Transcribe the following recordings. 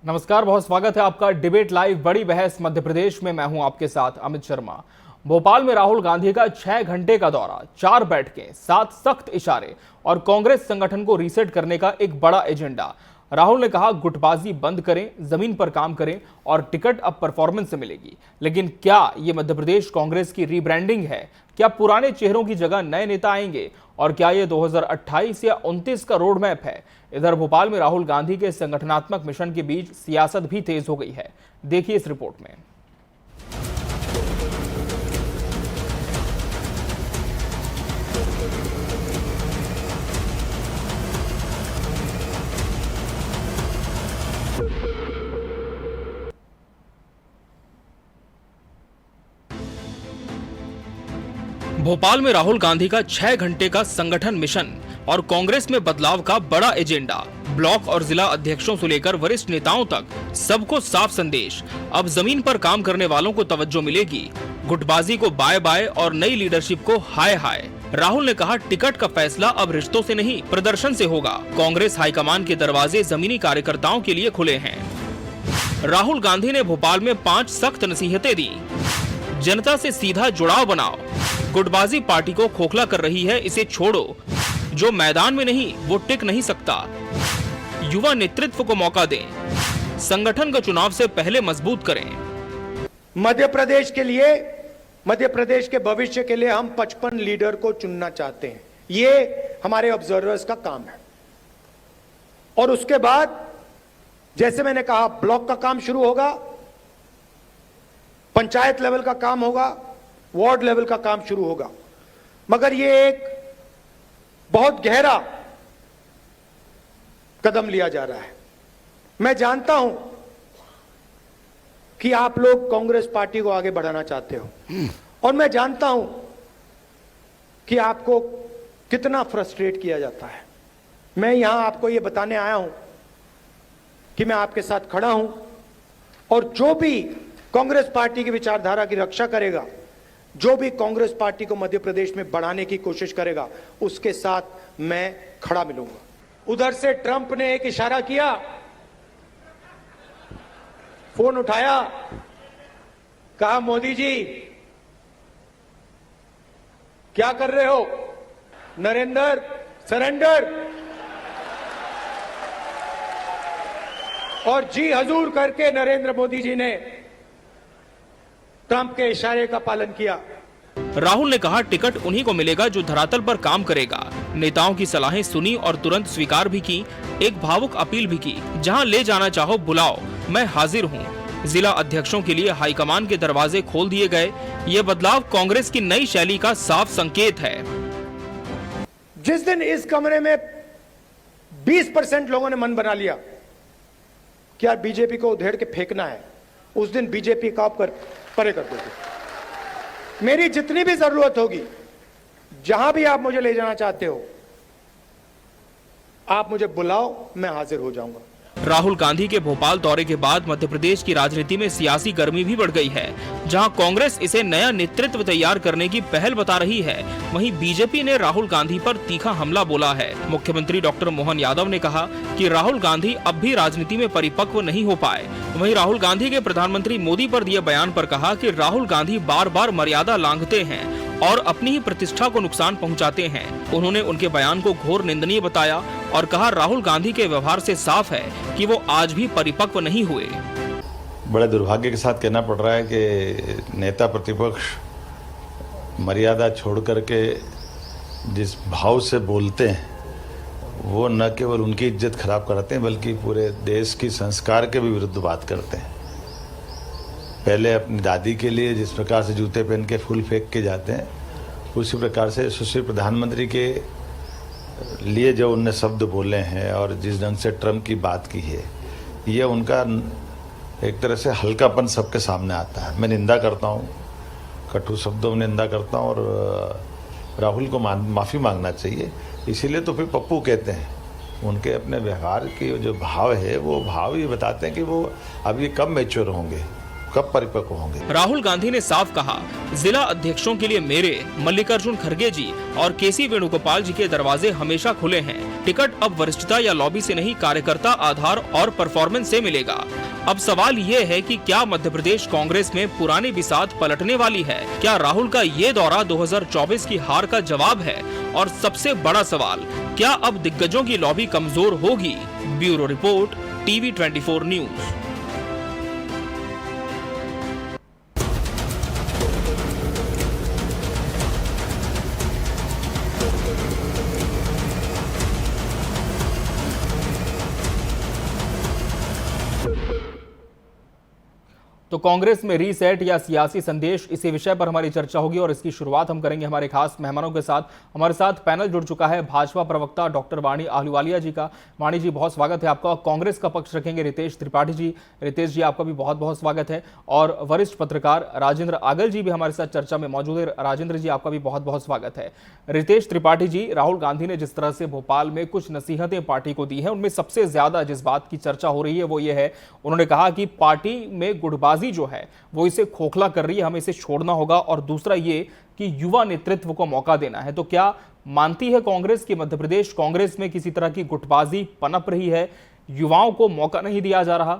नमस्कार, बहुत स्वागत है आपका डिबेट लाइव बड़ी बहस मध्य प्रदेश में। मैं हूं आपके साथ अमित शर्मा। भोपाल में राहुल गांधी का 6 घंटे का दौरा, 4 बैठकें, 7 सख्त इशारे और कांग्रेस संगठन को रीसेट करने का एक बड़ा एजेंडा। राहुल ने कहा गुटबाजी बंद करें, जमीन पर काम करें और टिकट अब परफॉर्मेंस से मिलेगी। लेकिन क्या ये मध्य प्रदेश कांग्रेस की रीब्रांडिंग है? क्या पुराने चेहरों की जगह नए नेता आएंगे? और क्या ये 2028 या 29 का रोड मैप है? इधर भोपाल में राहुल गांधी के संगठनात्मक मिशन के बीच सियासत भी तेज हो गई है। देखिए इस रिपोर्ट में। भोपाल में राहुल गांधी का 6 घंटे का संगठन मिशन और कांग्रेस में बदलाव का बड़ा एजेंडा। ब्लॉक और जिला अध्यक्षों से लेकर वरिष्ठ नेताओं तक सबको साफ संदेश। अब जमीन पर काम करने वालों को तवज्जो मिलेगी। गुटबाजी को बाय बाय और नई लीडरशिप को हाय हाय। राहुल ने कहा टिकट का फैसला अब रिश्तों से नहीं प्रदर्शन से होगा। कांग्रेस हाईकमान के दरवाजे जमीनी कार्यकर्ताओं के लिए खुले हैं। राहुल गांधी ने भोपाल में 5 सख्त नसीहतें दी। जनता से सीधा जुड़ाव बनाओ। गुटबाजी पार्टी को खोखला कर रही है, इसे छोड़ो। जो मैदान में नहीं वो टिक नहीं सकता। युवा नेतृत्व को मौका दें। संगठन का चुनाव से पहले मजबूत करें। मध्य प्रदेश के लिए, मध्य प्रदेश के भविष्य के लिए हम 55 लीडर को चुनना चाहते हैं। ये हमारे ऑब्जर्वर्स का काम है। और उसके बाद जैसे मैंने कहा ब्लॉक का काम शुरू होगा, पंचायत लेवल का काम होगा, वार्ड लेवल का काम शुरू होगा। मगर ये एक बहुत गहरा कदम लिया जा रहा है। मैं जानता हूं कि आप लोग कांग्रेस पार्टी को आगे बढ़ाना चाहते हो और मैं जानता हूं कि आपको कितना फ्रस्ट्रेट किया जाता है। मैं यहां आपको यह बताने आया हूं कि मैं आपके साथ खड़ा हूं और जो भी कांग्रेस पार्टी की विचारधारा की रक्षा करेगा, जो भी कांग्रेस पार्टी को मध्य प्रदेश में बढ़ाने की कोशिश करेगा, उसके साथ मैं खड़ा मिलूंगा। उधर से ट्रंप ने एक इशारा किया, फोन उठाया, कहा मोदी जी क्या कर रहे हो? नरेंद्र सरेंडर। और जी हजूर करके नरेंद्र मोदी जी ने ट्रंप के इशारे का पालन किया। राहुल ने कहा टिकट उन्हीं को मिलेगा जो धरातल पर काम करेगा। नेताओं की सलाहें सुनी और तुरंत स्वीकार भी की। एक भावुक अपील भी की, जहां ले जाना चाहो बुलाओ, मैं हाजिर हूं। जिला अध्यक्षों के लिए हाईकमान के दरवाजे खोल दिए गए। ये बदलाव कांग्रेस की नई शैली का साफ संकेत है। जिस दिन इस कमरे में 20% लोगों ने मन बना लिया कि यार बीजेपी को उधेड़ के फेंकना है, उस दिन बीजेपी का आप परे कर दोगे। मेरी जितनी भी जरूरत होगी, जहां भी आप मुझे ले जाना चाहते हो, आप मुझे बुलाओ, मैं हाजिर हो जाऊंगा। राहुल गांधी के भोपाल दौरे के बाद मध्य प्रदेश की राजनीति में सियासी गर्मी भी बढ़ गई है। जहां कांग्रेस इसे नया नेतृत्व तैयार करने की पहल बता रही है, वहीं बीजेपी ने राहुल गांधी पर तीखा हमला बोला है। मुख्यमंत्री डॉक्टर मोहन यादव ने कहा कि राहुल गांधी अब भी राजनीति में परिपक्व नहीं हो पाए। वहीं राहुल गांधी के प्रधानमंत्री मोदी पर दिए बयान पर कहा कि राहुल गांधी बार बार मर्यादा लांघते हैं और अपनी ही प्रतिष्ठा को नुकसान पहुंचाते हैं। उन्होंने उनके बयान को घोर निंदनीय बताया और कहा राहुल गांधी के व्यवहार से साफ है कि वो आज भी परिपक्व नहीं हुए। बड़े दुर्भाग्य के साथ कहना पड़ रहा है कि नेता प्रतिपक्ष मर्यादा छोड़ करके जिस भाव से बोलते हैं वो न केवल उनकी इज्जत खराब करते हैं बल्कि पूरे देश की संस्कार के भी विरुद्ध बात करते हैं। पहले अपनी दादी के लिए जिस प्रकार से जूते पहन के फूल फेंक के जाते हैं, उसी प्रकार से सुशील प्रधानमंत्री के लिए जो उनने शब्द बोले हैं और जिस ढंग से ट्रंप की बात की है, ये उनका एक तरह से हल्कापन सबके सामने आता है। मैं निंदा करता हूँ, कटु शब्दों में निंदा करता हूँ और राहुल को माफ़ी मांगना चाहिए। इसीलिए तो फिर पप्पू कहते हैं। उनके अपने व्यवहार की जो भाव है वो भाव ये बताते हैं कि वो अब ये कब मैच्योर होंगे। कब परिपक्व होंगे। राहुल गांधी ने साफ कहा, जिला अध्यक्षों के लिए मेरे, मल्लिकार्जुन खड़गे जी और केसी वेणुगोपाल जी के दरवाजे हमेशा खुले हैं। टिकट अब वरिष्ठता या लॉबी से नहीं, कार्यकर्ता आधार और परफॉर्मेंस से मिलेगा। अब सवाल ये है कि क्या मध्य प्रदेश कांग्रेस में पुरानी बिसात पलटने वाली है? क्या राहुल का ये दौरा 2024 की हार का जवाब है? और सबसे बड़ा सवाल, क्या अब दिग्गजों की लॉबी कमजोर होगी? Bureau report, TV 24 news. तो कांग्रेस में रीसेट या सियासी संदेश, इसी विषय पर हमारी चर्चा होगी और इसकी शुरुआत हम करेंगे हमारे खास मेहमानों के साथ। हमारे साथ पैनल जुड़ चुका है भाजपा प्रवक्ता डॉक्टर वाणी आहलूवालिया जी का। वाणी जी, बहुत स्वागत है आपका। कांग्रेस का पक्ष रखेंगे रितेश त्रिपाठी जी। रितेश जी, आपका भी बहुत बहुत स्वागत है। और वरिष्ठ पत्रकार राजेंद्र आगल जी भी हमारे साथ चर्चा में मौजूद है। राजेंद्र जी, आपका भी बहुत बहुत स्वागत है। रितेश त्रिपाठी जी, राहुल गांधी ने जिस तरह से भोपाल में कुछ नसीहतें पार्टी को दी हैं, उनमें सबसे ज्यादा जिस बात की चर्चा हो रही है वो ये है, उन्होंने कहा कि पार्टी में गुटबाजी जो है वो इसे खोखला कर रही है, हमें इसे छोड़ना होगा। और दूसरा ये कि युवा नेतृत्व को मौका देना है। तो क्या मानती है कांग्रेस कि मध्य प्रदेश कांग्रेस में किसी तरह की गुटबाजी पनप रही है, युवाओं को मौका नहीं दिया जा रहा?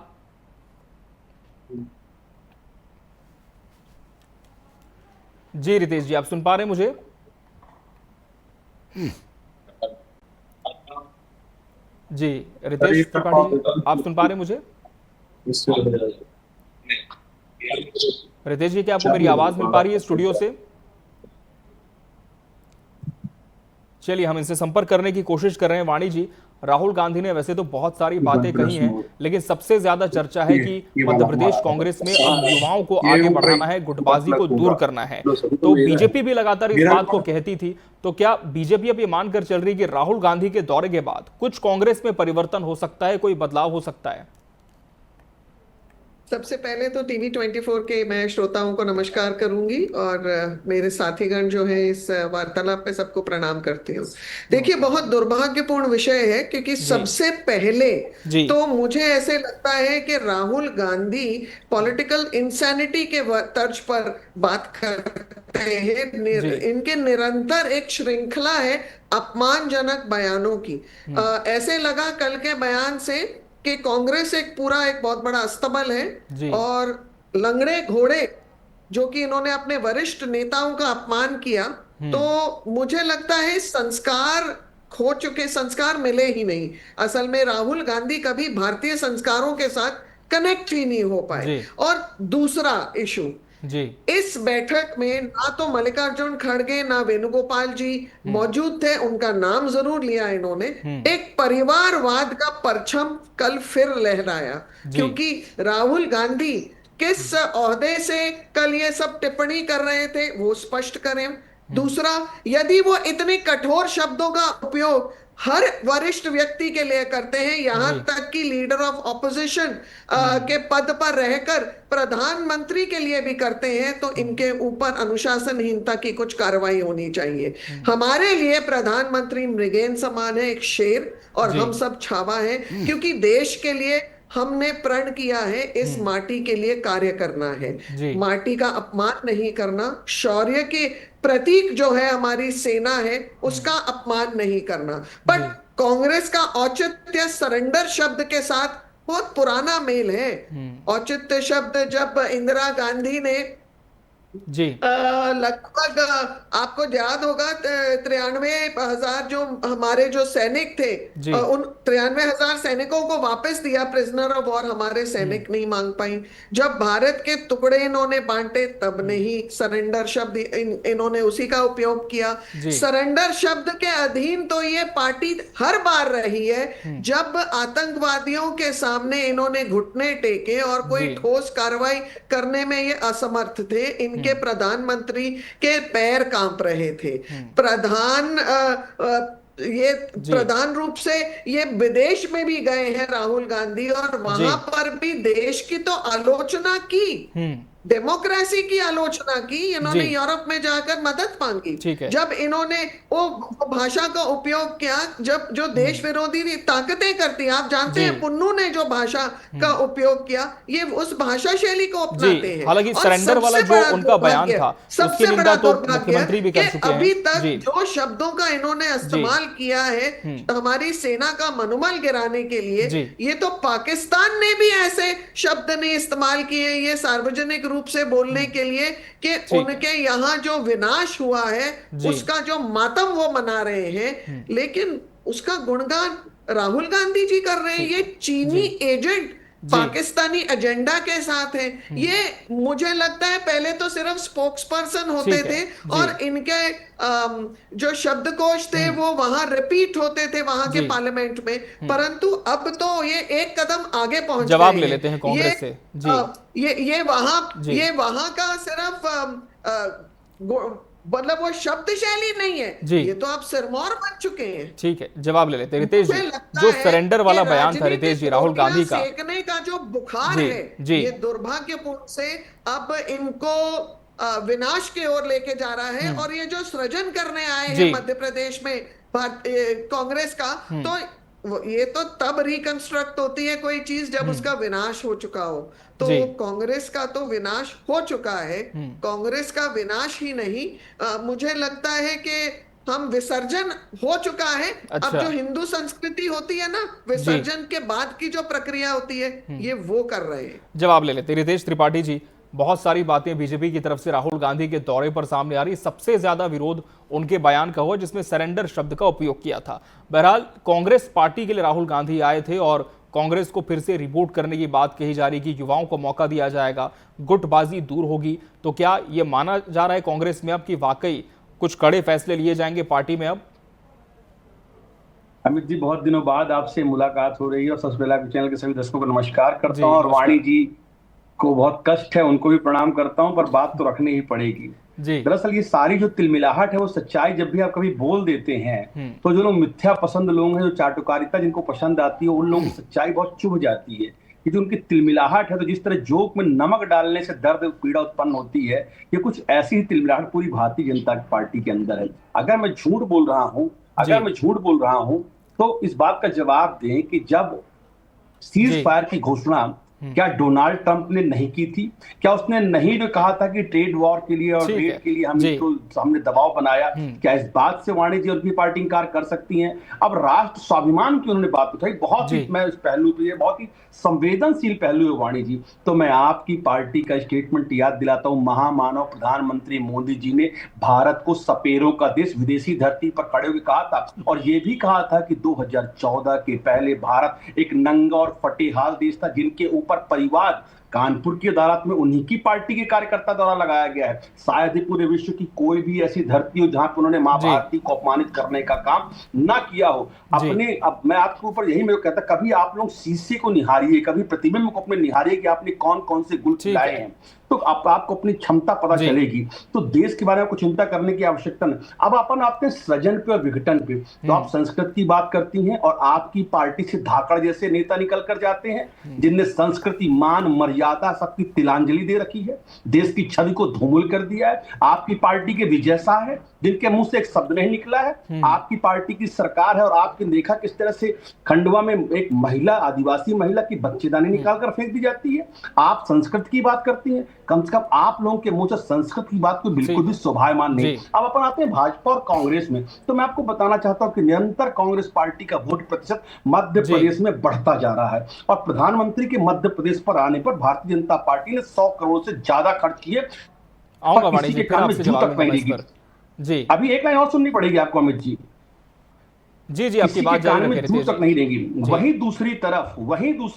जी रितेश जी, आप सुन पा रहे हैं मुझे? जी रितेश त्रिपाठी जी, आप सुन पा रहे हैं मुझे? रितेश जी, क्या आपको मेरी आवाज मिल पा रही है स्टूडियो से? चलिए, हम इनसे संपर्क करने की कोशिश कर रहे हैं। वाणी जी, राहुल गांधी ने वैसे तो बहुत सारी बातें कही हैं, लेकिन सबसे ज्यादा चर्चा है कि मध्य प्रदेश कांग्रेस में अब युवाओं को आगे बढ़ाना है, गुटबाजी को दूर करना है। तो बीजेपी भी लगातार इस बात को कहती थी। तो क्या बीजेपी अब ये मानकर चल रही है कि राहुल गांधी के दौरे के बाद कुछ कांग्रेस में परिवर्तन हो सकता है, कोई बदलाव हो सकता है? सबसे पहले तो टीवी 24 के मैं श्रोताओं को नमस्कार करूंगी और मेरे साथीगण जो है इस वार्तालाप पे सबको प्रणाम करती हूँ। देखिए, बहुत दुर्भाग्यपूर्ण विषय है क्योंकि सबसे पहले तो मुझे ऐसे लगता है कि राहुल गांधी पॉलिटिकल इंसैनिटी के तर्ज पर बात करते हैं। इनके निरंतर एक श्रृंखला है अपमानजनक बयानों की। ऐसे लगा कल के बयान से कि कांग्रेस एक बहुत बड़ा अस्तबल है और लंगड़े घोड़े जो कि इन्होंने अपने वरिष्ठ नेताओं का अपमान किया। तो मुझे लगता है संस्कार खो चुके, संस्कार मिले ही नहीं। असल में राहुल गांधी कभी भारतीय संस्कारों के साथ कनेक्ट ही नहीं हो पाए। और दूसरा इशू, इस बैठक में ना तो मल्लिकार्जुन खड़गे ना वेणुगोपाल जी मौजूद थे। उनका नाम जरूर लिया इन्होंने। एक परिवारवाद का परचम कल फिर लहराया, क्योंकि राहुल गांधी किस ओहदे से कल ये सब टिप्पणी कर रहे थे वो स्पष्ट करें। दूसरा, यदि वो इतने कठोर शब्दों का उपयोग हर वरिष्ठ व्यक्ति के लिए करते हैं, यहां तक कि लीडर ऑफ ऑपोजिशन के पद पर रहकर प्रधानमंत्री के लिए भी करते हैं, तो इनके ऊपर अनुशासनहीनता की कुछ कार्रवाई होनी चाहिए। हमारे लिए प्रधानमंत्री मृगेन समान है, एक शेर, और हम सब छावा हैं, क्योंकि देश के लिए हमने प्रण किया है इस माटी के लिए कार्य करना है। माटी का अपमान नहीं करना, शौर्य के प्रतीक जो है हमारी सेना है उसका अपमान नहीं करना। बट कांग्रेस का औचित्य सरेंडर शब्द के साथ बहुत पुराना मेल है। औचित्य शब्द जब इंदिरा गांधी ने लगभग आपको याद होगा 93,000 जो हमारे जो सैनिक थे, उन 93,000 सैनिकों को वापस दिया, प्रिजनर ऑफ वॉर हमारे सैनिक नहीं मांग पाई। जब भारत के टुकड़े इन्होंने बांटे तब नहीं सरेंडर शब्द इन्होंने उसी का उपयोग किया। सरेंडर शब्द के अधीन तो ये पार्टी हर बार रही है जब आतंकवादियों के सामने इन्होंने घुटने टेके और कोई ठोस कार्रवाई करने में ये असमर्थ थे। के प्रधानमंत्री के पैर कांप रहे थे। प्रधान रूप से ये विदेश में भी गए हैं राहुल गांधी, और वहां पर भी देश की तो आलोचना की। डेमोक्रेसी की आलोचना की, इन्होंने जी। यूरोप में जाकर मदद मांगी। ठीक है। जब इन्होंने वो भाषा का उपयोग किया, जब जो देश विरोधी ताकतें करती हैं, आप जानते जी। हैं पुन्नू ने जो भाषा का उपयोग किया, ये उस भाषा शैली को जी, अपनाते हैं। हालांकि और सरेंडर वाला सबसे जो बड़ा उनका बयान दुर्भाग्य, था, उसकी सबसे निंदा बड़ा तो दुर्भाग्य मुख्यमंत्री भी कि कर चुके हैं। अभी तक जी। जो शब्दों का इन्होंने इस्तेमाल किया है हमारी सेना का मनोबल गिराने के लिए, जी। ये तो पाकिस्तान ने भी ऐसे शब्द नहीं इस्तेमाल किए ये सार्वजनिक रूप से बोलने के लिए कि ठीक। उनके यहाँ जो विनाश हुआ है जी। उसका जो मातम वो मना रहे हैं, लेकिन उसका गुणगान राहुल गांधी जी कर रहे हैं। ये चीनी एजेंट जी। पाकिस्तानी एजेंडा के साथ है। ये मुझे लगता है पहले तो सिर्फ स्पोक्स पर्सन होते ठीक है। थे जी। और इनके जो शब्दकोश थे वो वहां रिपीट होते थे वहां के जी। पार्लियामेंट में, परंतु अब तो ये एक कदम आगे पहुंच जवाब गए ले हैं। लेते हैं कांग्रेस से। जी। ये जी। वहां का सिर्फ मतलब वो शब्द शैली नहीं है, जी। ये तो आप सिरमौर बन चुके हैं। ठीक है, जवाब ले लेते हैं रितेश मुझे जी। लगता जो है सरेंडर वाला कि बयान था रितेश जी, राहुल राजनीतिक गांधी का, रोटियां सेकने का जो बुखार जी। है, जी। ये दुर्भाग्यपूर्ण से अब इनको विनाश की ओर लेके जा रहा है। और ये जो सृजन करने आए जी। हैं मध्य प्रदेश में कांग्रेस का, तो ये तो तब रिकंस्ट्रक्ट होती है कोई चीज जब उसका विनाश हो चुका हो। तो जी। कांग्रेस का तो विनाश हो चुका है। कांग्रेस का विनाश ही नहीं, मुझे लगता है कि हम विसर्जन हो चुका है। अच्छा। अब जो हिंदू संस्कृति होती है ना, विसर्जन के बाद की जो प्रक्रिया होती है, ये वो कर रहे हैं। जवाब ले लेते हैं रितेश त्रिपाठी जी। बहुत सारी बातें बीजेपी की तरफ से राहुल गांधी के दौरे पर सामने आ रही, सबसे ज्यादा विरोध उनके बयान का हुआ जिसमें सरेंडर शब्द का उपयोग किया था। बहरहाल कांग्रेस पार्टी के लिए राहुल गांधी आए थे और कांग्रेस को फिर से रिबूट करने की बात कही जा रही कि युवाओं को मौका दिया जाएगा, गुटबाजी दूर होगी। तो क्या यह माना जा रहा है कांग्रेस में अब कि वाकई कुछ कड़े फैसले लिए जाएंगे पार्टी में अब? अमित जी, बहुत दिनों बाद आपसे मुलाकात हो रही है और सबसे पहले आपके चैनल के सभी दर्शकों को नमस्कार करता हूं। और वाणी जी को बहुत कष्ट है, उनको भी प्रणाम करता हूं, पर बात तो रखनी ही पड़ेगी। दरअसल ये सारी जो तिलमिलाहट है वो सच्चाई जब भी आप कभी बोल देते हैं तो जो लोग मिथ्या पसंद लोग हैं, जो चाटुकारिता जिनको पसंद आती है, उन लोगों की सच्चाई बहुत चुभ जाती है। कि जो उनकी तिलमिलाहट है, तो जिस तरह जोक में नमक डालने से दर्द पीड़ा उत्पन्न होती है, ये कुछ ऐसी ही तिलमिलाहट पूरी भारतीय जनता पार्टी के अंदर है। अगर मैं झूठ बोल रहा हूं तो इस बात का जवाब दें कि जब सीज फायर की घोषणा क्या डोनाल्ड ट्रंप ने नहीं की थी? क्या उसने नहीं जो कहा था कि ट्रेड वॉर के लिए और रेट के लिए हमने दबाव बनाया? क्या इस बात से वाणी जी और उनकी पार्टी इनकार कर सकती हैं? अब राष्ट्र स्वाभिमान की उन्होंने बात उठाई, बहुत ही मैं इस पहलू पे, बहुत ही संवेदनशील पहलू है वाणी जी। तो मैं आपकी पार्टी का स्टेटमेंट याद दिलाता हूं। महामानव प्रधानमंत्री मोदी जी ने भारत को सपेरों का देश, विदेशी धरती पर खड़े होकर कहा था, और यह भी कहा था कि 2014 के पहले भारत एक नंगा और फटेहाल देश था जिनके ऊपर परिवार कानपुर की अदालत में उन्हीं की पार्टी के कार्यकर्ता द्वारा लगाया गया है। शायद ही पूरे विश्व की कोई भी ऐसी धरती हो जहां पर उन्होंने मां भारती को अपमानित करने का काम ना किया हो। अब मैं आपके ऊपर यही मैं कहता, कभी आप लोग शीशे को निहारिए, कभी प्रतिबिंब को अपने निहारिए कि आपने कौन कौन से गुण खिलाए हैं, तो आपको अपनी क्षमता पता चलेगी। तो देश के बारे में कुछ चिंता करने की आवश्यकता नहीं। अब अपन आपके सृजन पे और विघटन पे, तो आप संस्कृत की बात करती हैं और आपकी पार्टी से धाकड़ जैसे नेता निकल कर जाते हैं जिनने संस्कृति, मान, मर्यादा सबकी तिलांजलि दे रखी है, देश की छवि को धूमिल कर दिया है। आपकी पार्टी के विजय शाह है जिनके मुंह से एक शब्द नहीं निकला है। आपकी पार्टी की सरकार है और आपने देखा किस तरह से खंडवा में एक महिला, आदिवासी महिला की बच्चेदानी निकालकर फेंक दी जाती है। आप संस्कृत की बात करती हैं, कम से कम आप लोगों के मुंह से संस्कृत की बात को बिल्कुल भी शोभायमान नहीं। अब अपन आते हैं भाजपा और कांग्रेस में, तो मैं आपको बताना चाहता हूं कि निरंतर कांग्रेस पार्टी का वोट प्रतिशत मध्य प्रदेश में बढ़ता जा रहा है और प्रधानमंत्री के मध्य प्रदेश पर आने पर भारतीय जनता पार्टी ने 100 करोड़ से ज्यादा खर्च किए। किसी के कान में जू तक नहीं रहेगी। अभी एक लाइन और सुननी पड़ेगी आपको अमित जी। जी आपकी बात कान में जू तक नहीं रहेगी। वहीं दूसरी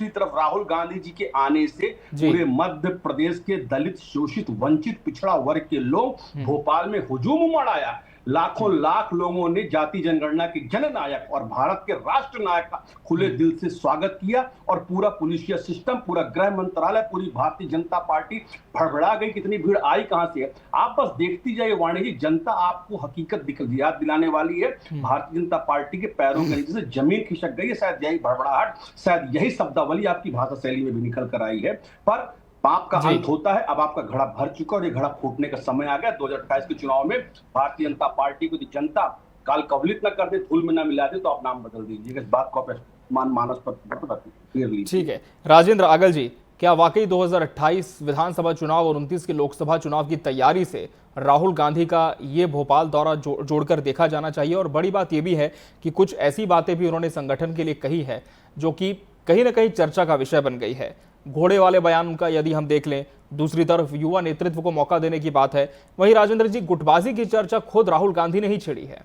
तरफ राहुल गांधी जी के आने से पूरे मध्य प्रदेश के दलित, शोषित, वंचित, पिछड़ा वर्ग के लोग भोपाल में हुजूम उमड़ आया। लाखों लाख लोगों ने जाति जनगणना के जननायक और भारत के राष्ट्र नायक का खुले दिल से स्वागत किया और पूरा पुलिसिया सिस्टम, पूरा गृह मंत्रालय, पूरी भारतीय जनता पार्टी भड़बड़ा गई। कितनी भीड़ आई कहां से? आप बस देखती जाइए वाणी जी, जनता आपको हकीकत याद दिलाने वाली है। भारतीय जनता पार्टी के पैरों के नीचे से जमीन खिसक गई है। शायद यही भड़बड़ाहट, शायद यही शब्दावली आपकी भाषा शैली में भी निकल कर आई है। पर पाप का अंत होता है। अब आपका घड़ा भर चुका और ये घड़ा फूटने का समय आ गया। 2028 के चुनाव में भारतीय जनता पार्टी को यदि जनता काल कवलित न कर दे, धूल में न मिला दे, तो आप नाम बदल दीजिए। इस बात को आप मानस पर ठीक है। राजेंद्र आगल जी, क्या वाकई 2028 विधानसभा चुनाव और 29 के लोकसभा चुनाव की तैयारी से राहुल गांधी का ये भोपाल दौरा जोड़कर देखा जाना चाहिए? और बड़ी बात यह भी है कि कुछ ऐसी बातें भी उन्होंने संगठन के लिए कही है जो कि कहीं ना कहीं चर्चा का विषय बन गई है। घोड़े वाले बयान उनका यदि हम देख लें, दूसरी तरफ युवा नेतृत्व को मौका देने की बात है। वहीं राजेंद्र जी, गुटबाजी की चर्चा खुद राहुल गांधी ने ही छेड़ी है।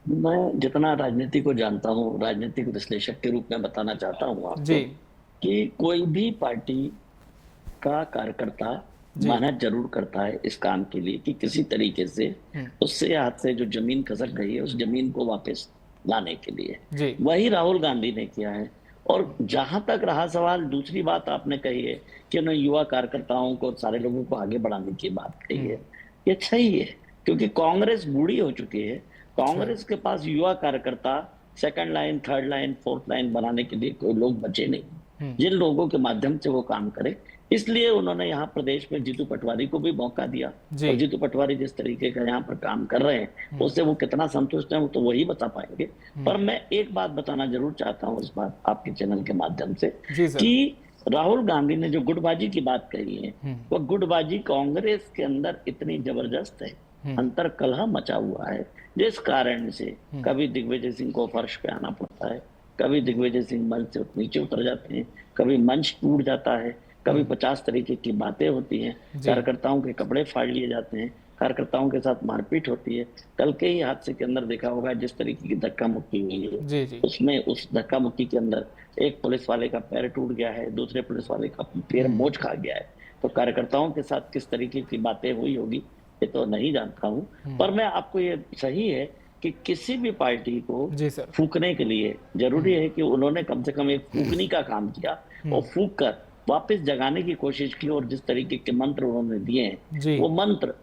मैं जितना राजनीति को जानता हूँ, राजनीतिक विश्लेषक के रूप में बताना चाहता हूँ आपको जी कि कोई भी पार्टी का कार्यकर्ता मेहनत जरूर करता है इस काम के लिए कि किसी तरीके से उससे हाथ से जो जमीन खसक गई है उस जमीन को वापस लाने के लिए। वही राहुल गांधी ने किया है। और जहां तक रहा सवाल, दूसरी बात आपने कही है कि उन्होंने युवा कार्यकर्ताओं को, सारे लोगों को आगे बढ़ाने की बात कही है। ये सही है, क्योंकि कांग्रेस बूढ़ी हो चुकी है। कांग्रेस के पास युवा कार्यकर्ता second line, third line, fourth line बनाने के लिए कोई लोग बचे नहीं जिन लोगों के माध्यम से वो काम करे। इसलिए उन्होंने यहाँ प्रदेश में जीतू पटवारी को भी मौका दिया। और जीतू पटवारी जिस तरीके का यहाँ पर काम कर रहे हैं उससे वो कितना संतुष्ट है वो तो वही बता पाएंगे। पर मैं एक बात बताना जरूर चाहता हूँ इस बात आपके चैनल के माध्यम से कि राहुल गांधी ने जो गुटबाजी की बात कही है वो गुटबाजी कांग्रेस के अंदर इतनी जबरदस्त है, अंतर कलह मचा हुआ है, जिस कारण से कभी दिग्विजय सिंह को फर्श पे आना पड़ता है, कभी दिग्विजय सिंह मंच से नीचे उतर जाते हैं, कभी मंच टूट जाता है, कभी 50 तरीके की बातें होती हैं, कार्यकर्ताओं के कपड़े फाड़ लिए जाते हैं, कार्यकर्ताओं के साथ मारपीट होती है। कल के ही हादसे के अंदर देखा होगा जिस तरीके की धक्का मुक्की हुई है, उसमें उस धक्का मुक्की के अंदर एक पुलिस वाले का पैर टूट गया है, दूसरे पुलिस वाले का पैर मोच खा गया है। तो कार्यकर्ताओं के साथ किस तरीके की बातें हुई होगी ये तो नहीं जानता हूँ, पर मैं आपको ये सही है कि किसी भी पार्टी को फूकने के लिए जरूरी है कि उन्होंने कम से कम एक फूकनी का काम किया और फूक कर वापस जगाने की कोशिश की। और जिस तरीके के मंत्र उन्होंने दिए हैं वो मंत्र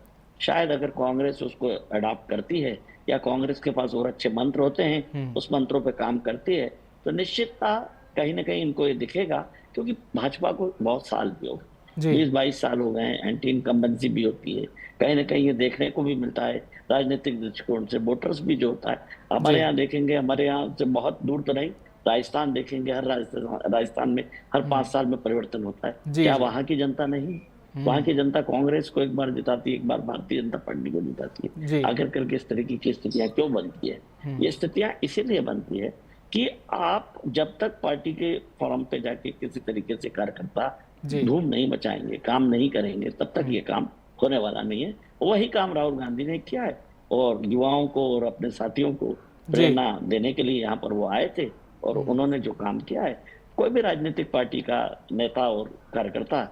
शायद अगर कांग्रेस उसको अडॉप्ट करती है या कांग्रेस के पास और अच्छे मंत्र होते हैं उस मंत्रों पे काम करती है तो निश्चितता कहीं ना कहीं इनको ये दिखेगा। क्योंकि भाजपा को बहुत साल भी हो गए, 20-22 साल हो गए हैं, एंटी इनकम्बेंसी भी होती है, कहीं ना कहीं ये देखने को भी मिलता है राजनीतिक दृष्टिकोण से। वोटर्स भी जो होता है हमारे यहाँ देखेंगे, हमारे यहाँ से बहुत दूर तो नहीं, राजस्थान देखेंगे, हर राजस्थान में हर 5 साल में परिवर्तन होता है। क्या वहां की जनता नहीं, वहां की जनता कांग्रेस को एक बार जिताती है, एक बार भारतीय जनता पार्टी को जिताती है। आखिर करके इस तरीके की स्थितियां क्यों बनती है? ये स्थितियां इसीलिए बनती है कि आप जब तक पार्टी के फोरम पे जाके किसी तरीके से कार्यकर्ता धूम नहीं मचाएंगे, काम नहीं करेंगे, तब तक ये काम होने वाला नहीं है। वही काम राहुल गांधी ने किया है और युवाओं को और अपने साथियों को प्रेरणा देने के लिए यहाँ पर वो आए थे और उन्होंने जो काम किया है, कोई भी राजनीतिक पार्टी का नेता और कार्यकर्ता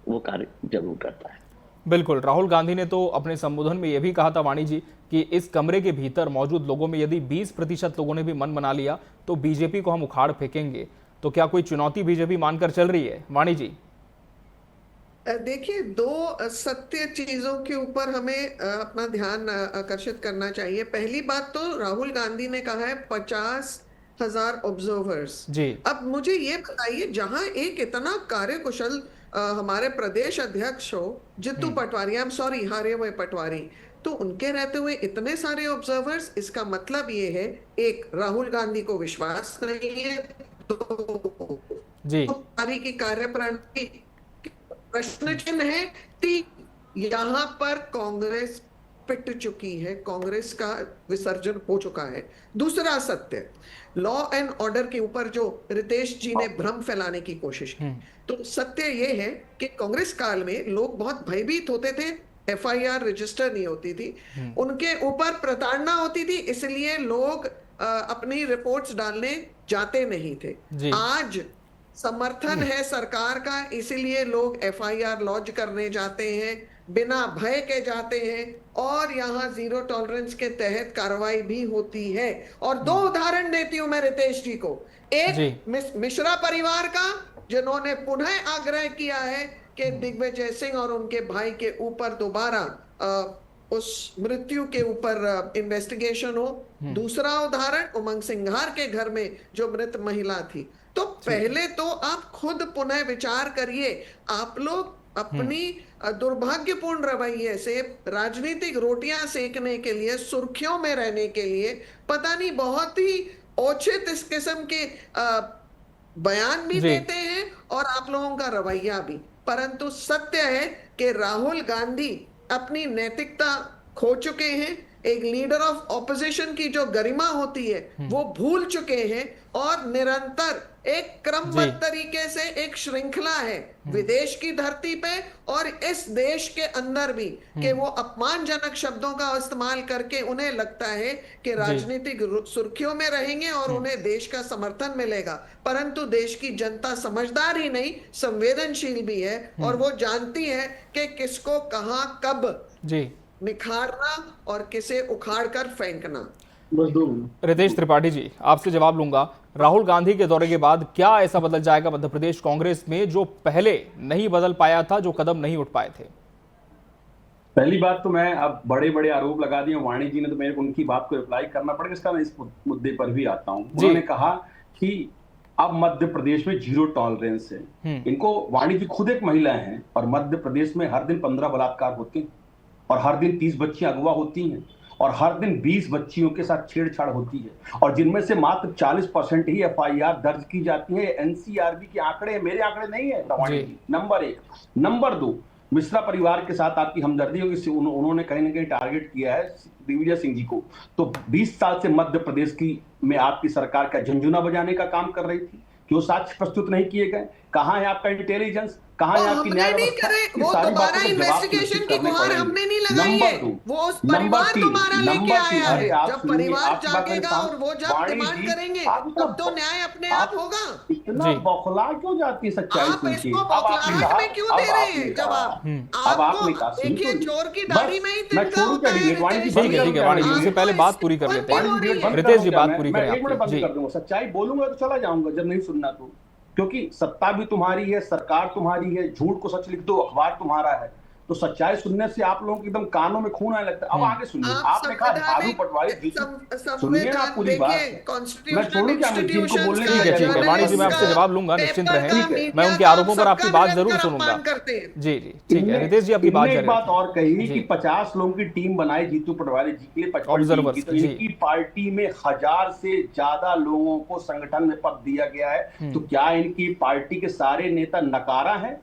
वो कार्य जरूर करता है। बिल्कुल, राहुल गांधी ने तो अपने संबोधन में यह भी कहा था वाणी जी कि इस कमरे के भीतर मौजूद लोगों में यदि 20% लोगों ने भी मन बना लिया तो बीजेपी को हम उखाड़ फेंकेंगे। तो क्या कोई चुनौती बीजेपी मानकर चल रही है वाणी जी? देखिए, 2 सत्य चीजों के ऊपर हमें अपना ध्यान आकर्षित करना चाहिए। पहली बात तो राहुल गांधी ने कहा है 50,000 ऑब्जर्वर्स। अब मुझे ये बताइए, जहां एक इतना कार्यकुशल हमारे प्रदेश अध्यक्ष हो जितू पटवारी, आई एम सॉरी हारे हुए पटवारी, तो उनके रहते हुए इतने सारे ऑब्जर्वर्स, इसका मतलब ये है एक राहुल गांधी को विश्वास नहीं है, तो पार्टी की कार्यप्रणाली प्रश्न चिन्ह है। यहाँ पर कांग्रेस पिट चुकी है, कांग्रेस का विसर्जन हो चुका है। दूसरा सत्य, लॉ एंड ऑर्डर के ऊपर जो रितेश जी ने भ्रम फैलाने की कोशिश की, तो सत्य ये है कि कांग्रेस काल में लोग बहुत भयभीत होते थे, FIR रजिस्टर नहीं होती थी, उनके ऊपर प्रताड़ना होती थी, इसलिए लोग अपनी रिपोर्ट्स डालने जाते नहीं थे। आज समर्थन है सरकार का, इसीलिए लोग FIR लॉन्च करने जाते हैं, बिना भय के जाते हैं और यहाँ जीरो टॉलरेंस के तहत कार्रवाई भी होती है। और 2 उदाहरण देती हूं मैं रितेश जी को। एक मिश्रा परिवार का, जिन्होंने पुनः आग्रह किया है कि दिग्विजय सिंह और उनके भाई के ऊपर दोबारा उस मृत्यु के ऊपर इन्वेस्टिगेशन हो। दूसरा उदाहरण उमंग सिंघार के घर में जो मृत महिला थी। तो पहले तो आप खुद पुनः विचार करिए। आप लोग अपनी दुर्भाग्यपूर्ण रवैये से राजनीतिक रोटियां सेकने के लिए, सुर्खियों में रहने के लिए, पता नहीं बहुत ही औचित इस किस्म के बयान भी देते हैं और आप लोगों का रवैया भी। परंतु सत्य है कि राहुल गांधी अपनी नैतिकता खो चुके हैं। एक लीडर ऑफ ऑपोजिशन की जो गरिमा होती है वो भूल चुके हैं और निरंतर एक क्रमबद्ध तरीके से एक श्रृंखला है विदेश की धरती पे और इस देश के अंदर भी कि वो अपमानजनक शब्दों का इस्तेमाल करके उन्हें लगता है कि राजनीतिक सुर्खियों में रहेंगे और उन्हें देश का समर्थन मिलेगा। परंतु देश की जनता समझदार ही नहीं, संवेदनशील भी है और वो जानती है कि किसको कहां कब निखारना और किसे उखाड़ कर फेंकना। रितेश त्रिपाठी जी, आपसे जवाब लूंगा। राहुल गांधी के दौरे के बाद क्या ऐसा बदल जाएगा मध्य प्रदेश कांग्रेस में जो पहले नहीं बदल पाया था, जो कदम नहीं उठ पाए थे? पहली बात तो मैं अब बड़े बड़े आरोप लगा दिए वाणी जी ने, तो मेरे को उनकी बात को रिप्लाई करना पड़ेगा। इसका मैं इस मुद्दे पर भी आता हूं। उन्होंने कहा कि अब मध्य प्रदेश में 0 टॉलरेंस है। इनको, वाणी जी खुद एक महिला है और मध्य प्रदेश में हर दिन 15 बलात्कार होते हैं और हर दिन 30 बच्चियां अगवा होती हैं और हर दिन 20 बच्चियों के साथ छेड़छाड़ होती है और जिनमें से मात्र 40% ही FIR दर्ज की जाती है। NCRB के आंकड़े हैं, मेरे आंकड़े नहीं है। नंबर 1। नंबर 2, मिश्रा परिवार के साथ आपकी हमदर्दी होगी। उन्होंने कहीं ना कहीं टारगेट किया है दिग्विजय सिंह जी को। तो 20 साल से मध्य प्रदेश में आपकी सरकार का झुनझुना बजाने का काम कर रही थी। क्यों साक्ष्य प्रस्तुत नहीं किए गए? कहां है आपका इंटेलिजेंस? कहां है आपकी न्याय व्यवस्था? वो दोबारा इन्वेस्टिगेशन की गुहार हमने नहीं लगाई है। वो उस परिवार दोबारा लेके आया है। जब परिवार जागेगा और वो जब डिमांड करेंगे तब तो न्याय अपने आप होगा। इतना बौखला क्यों जाती है सच्चाई? आप इसको बौखलाहट में क्यों दे रहे हैं जवाब? आपको देखिए, चोर की दाढ़ी में ही तिनका होता है। ठीक है वाणी जी, इससे पहले बात पूरी कर लेते हैं। रितेश जी, बात पूरी करें। एक मिनट बंद कर दूंगा। सच्चाई बोलूंगा तो चला जाऊंगा जब नहीं सुनना तो, क्योंकि सत्ता भी तुम्हारी है, सरकार तुम्हारी है। झूठ को सच लिख दो, अखबार तुम्हारा है। तो सच्चाई सुनने से आप लोगों के एकदम कानों में खून आने लगता है। अब आगे सुनिए। आपने कहा झाड़ू पटवारी, सुनिए ना पूरी बात। मैं छोड़ू क्या को बोलने? ठीक है वाणी जी, मैं आपसे जवाब लूंगा, निश्चिंत रहें। मैं उनके आरोपों पर आपकी बात जरूर सुनूंगा। जी, ठीक है रितेश जी, आपकी बात। एक बात और कही कि 50 लोगों की टीम बनाई जीतू पटवारी जी के लिए, 55 तो इनकी पार्टी में 1000 से ज्यादा लोगों को संगठन में पद दिया गया है। तो क्या इनकी पार्टी के सारे नेता नकारा है?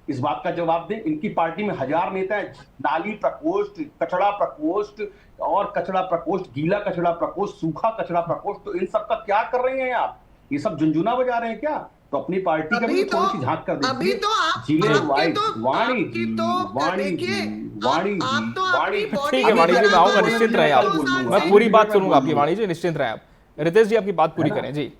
इस बात का जवाब दें। इनकी पार्टी में 1000 नेता हैं। नाली प्रकोष्ठ, कचड़ा प्रकोष्ठ और कचड़ा प्रकोष्ठ, गीला कचड़ा प्रकोष्ठ, सूखा कचड़ा प्रकोष्ठ, तो इन सब का क्या कर रहे हैं आप? ये सब झुनझुना बजा रहे हैं क्या? तो अपनी पार्टी का भी थोड़ी सी झांक कर दीजिए। अभी तो जिले वाइज वाणी जी, वाणी जी, वाणी जी, वाणी। ठीक है वाणी जी, मैं आऊंगा, निश्चिंत रहे आप। मैं पूरी बात सुनूंगा आपकी, वाणी जी निश्चिंत रहे आप। रितेश जी, आपकी बात पूरी करें। जी,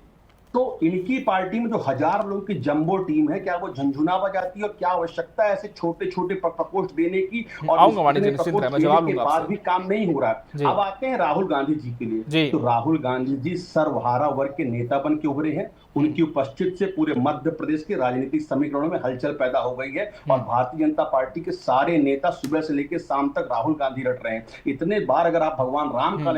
तो इनकी पार्टी में जो 1000 लोगों की जंबो टीम है, क्या वो झंझुना बजाती है? और क्या आवश्यकता है ऐसे छोटे छोटे प्रकोष्ठ देने की? और बाद भी काम नहीं हो रहा है। अब आते हैं राहुल गांधी जी के लिए। तो राहुल गांधी जी सर्वहारा वर्ग के नेता बन के उभरे हैं। उनकी उपस्थिति से पूरे मध्य प्रदेश के राजनीतिक समीकरणों में हलचल पैदा हो गई है और भारतीय जनता पार्टी के सारे नेता सुबह से लेकर शाम तक राहुल गांधी रट रहे हैं। इतने बार अगर आप भगवान राम का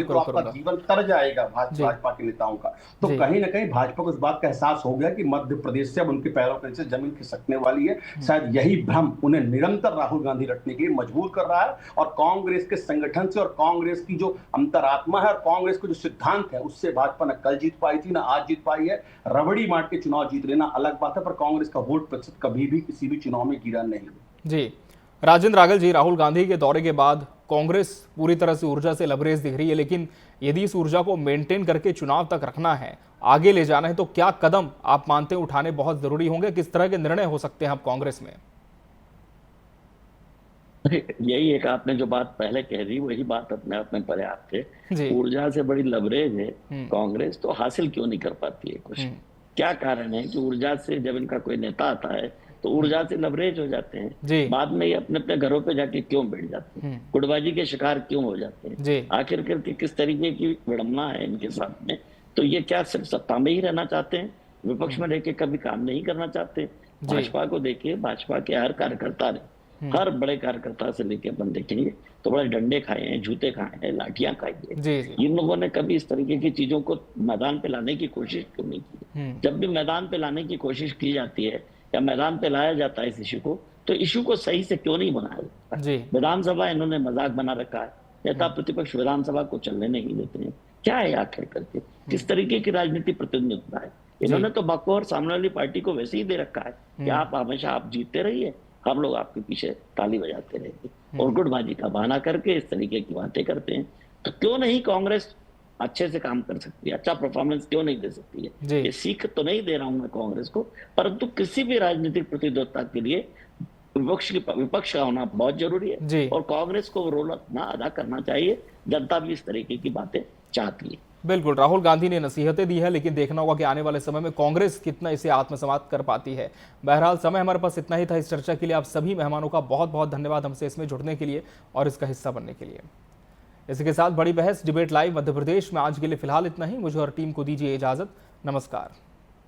तो आपका जीवन तर जाएगा भाजपा के नेताओं का। तो कहीं ना कहीं भाजपा को इस बात का एहसास हो गया कि मध्य प्रदेश से अब उनके पैरों के नीचे जमीन खिसकने वाली है। शायद यही भ्रम उन्हें निरंतर राहुल गांधी रटने के लिए मजबूर कर रहा है और कांग्रेस के संगठन से और कांग्रेस की जो अंतरात्मा है और कांग्रेस के जो सिद्धांत है उससे भाजपा न कल जीत पाई थी, न आज जीत पाई है। रबड़ी मार के चुनाव जीत लेना अलग बात है, पर कांग्रेस का वोट प्रतिशत कभी भी किसी भी चुनाव में गिरा नहीं। जी, राजेंद्र रागल जी, राहुल गांधी के दौरे के बाद कांग्रेस पूरी तरह से ऊर्जा से लबरेज दिख रही है, लेकिन यदि इस ऊर्जा को मेंटेन करके चुनाव तक रखना है, आगे ले जाना है, तो क्या कदम आप मानते हैं उठाने बहुत जरूरी होंगे? किस तरह के निर्णय हो सकते हैं आप कांग्रेस में? यही एक आपने जो बात पहले कह दी वही बात अपने आप में पर्याप्त है। ऊर्जा से बड़ी लबरेज है कांग्रेस, तो हासिल क्यों नहीं कर पाती है कुछ? क्या कारण है कि ऊर्जा से जब इनका कोई नेता आता है तो ऊर्जा से लबरेज हो जाते हैं, बाद में ये अपने अपने घरों पे जाके क्यों बैठ जाते हैं, गुटबाजी के शिकार क्यों हो जाते हैं? आखिर करके किस तरीके की विडंबना है इनके साथ में? तो ये क्या सिर्फ सत्ता में ही रहना चाहते हैं, विपक्ष में रह के कभी काम नहीं करना चाहते? भाजपा को देखिए, भाजपा के हर कार्यकर्ता ने हर बड़े कार्यकर्ता से लेके अपन देखेंगे तो बड़े डंडे खाए हैं, जूते खाए हैं, लाठियां खाई है। इन लोगों ने कभी इस तरीके की चीजों को मैदान पे लाने की कोशिश क्यों नहीं की? जब भी मैदान पे लाने की कोशिश की जाती है या मैदान पे लाया जाता है इस इशू को, तो इशू को सही से क्यों नहीं बनाया जाता? विधानसभा इन्होंने मजाक बना रखा है, नेता प्रतिपक्ष विधानसभा को चलने नहीं देते हैं। क्या है आखिर करके, किस तरीके की राजनीति प्रतिनिधित्व है? इन्होंने तो बकौर सामने वाली पार्टी को वैसे ही दे रखा है कि आप हमेशा आप जीतते रहिए, हम लोग आपके पीछे ताली बजाते रहेंगे और गुटबाजी का बहाना करके इस तरीके की बातें करते हैं। तो क्यों नहीं कांग्रेस अच्छे से काम कर सकती है, अच्छा परफॉर्मेंस क्यों नहीं दे सकती है? ये सीख तो नहीं दे रहा हूं मैं कांग्रेस को, परंतु किसी भी राजनीतिक प्रतिद्वंद्विता के लिए विपक्ष का होना बहुत जरूरी है और कांग्रेस को रोल अपना अदा करना चाहिए। जनता भी इस तरीके की बातें चाहती है। बिल्कुल, राहुल गांधी ने नसीहतें दी है, लेकिन देखना होगा कि आने वाले समय में कांग्रेस कितना इसे आत्मसात कर पाती है। बहरहाल समय हमारे पास इतना ही था इस चर्चा के लिए। आप सभी मेहमानों का बहुत बहुत धन्यवाद हमसे इसमें जुड़ने के लिए और इसका हिस्सा बनने के लिए। इसी के साथ बड़ी बहस डिबेट लाइव मध्य प्रदेश में आज के लिए फिलहाल इतना ही। मुझे और टीम को दीजिए इजाजत। नमस्कार।